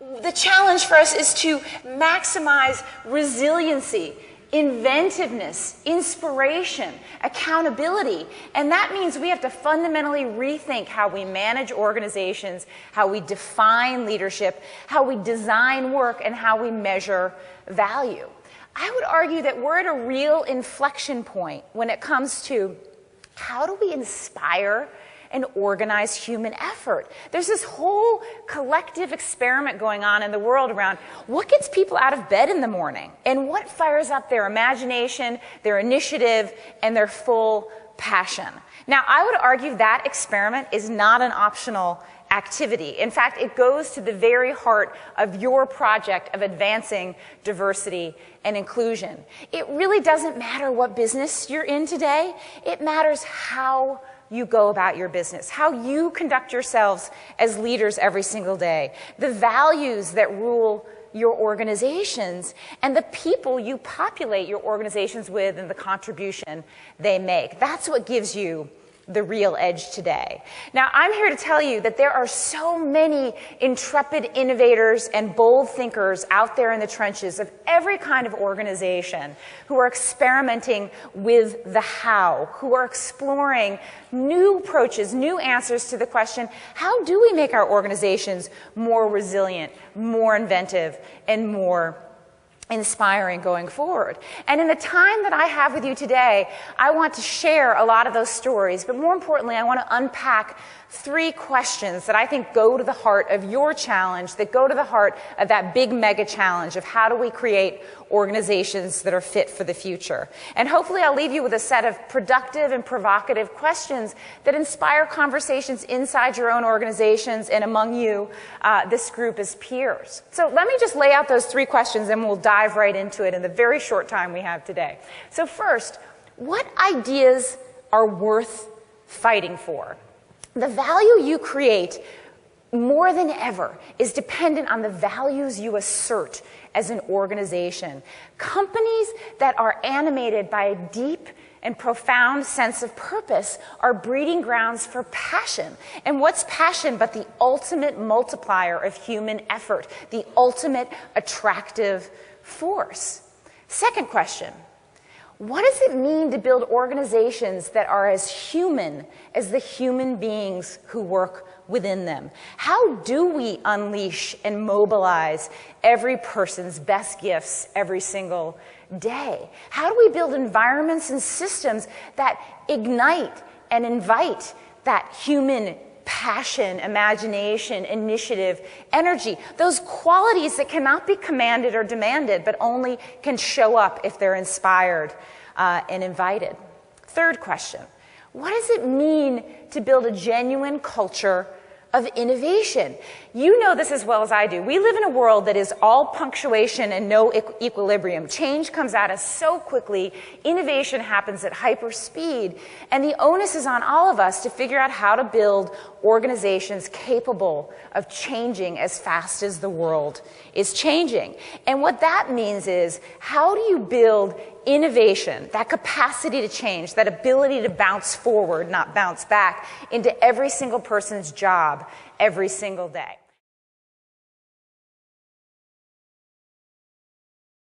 The challenge for us is to maximize resiliency, inventiveness, inspiration, accountability. And that means we have to fundamentally rethink how we manage organizations, how we define leadership, how we design work, and how we measure value. I would argue that we're at a real inflection point when it comes to how do we inspire and organize human effort. There's this whole collective experiment going on in the world around what gets people out of bed in the morning and what fires up their imagination, their initiative, and their full passion. Now, I would argue that experiment is not an optional activity. In fact, it goes to the very heart of your project of advancing diversity and inclusion. It really doesn't matter what business you're in today. It matters how you go about your business, how you conduct yourselves as leaders every single day, the values that rule your organizations, and the people you populate your organizations with and the contribution they make. That's what gives you the real edge today. Now, I'm here to tell you that there are so many intrepid innovators and bold thinkers out there in the trenches of every kind of organization who are experimenting with the how, who are exploring new approaches, new answers to the question, how do we make our organizations more resilient, more inventive, and more inspiring going forward? And in the time that I have with you today, I want to share a lot of those stories, but more importantly, I want to unpack 3 questions that I think go to the heart of your challenge, that go to the heart of that big mega challenge of how do we create organizations that are fit for the future. And hopefully I'll leave you with a set of productive and provocative questions that inspire conversations inside your own organizations and among you, this group as peers. So let me just lay out those 3 questions and we'll dive right into it in the very short time we have today. So first, what ideas are worth fighting for? The value you create more than ever is dependent on the values you assert as an organization. Companies that are animated by a deep and profound sense of purpose are breeding grounds for passion. And what's passion but the ultimate multiplier of human effort, the ultimate attractive force? Second question. What does it mean to build organizations that are as human as the human beings who work within them? How do we unleash and mobilize every person's best gifts every single day? How do we build environments and systems that ignite and invite that human passion, imagination, initiative, energy, those qualities that cannot be commanded or demanded, but only can show up if they're inspired and invited? Third question, what does it mean to build a genuine culture of innovation? You know this as well as I do. We live in a world that is all punctuation and no equilibrium. Change comes at us so quickly. Innovation happens at hyper speed. And the onus is on all of us to figure out how to build organizations capable of changing as fast as the world is changing. And what that means is, how do you build innovation, that capacity to change, that ability to bounce forward, not bounce back, into every single person's job every single day?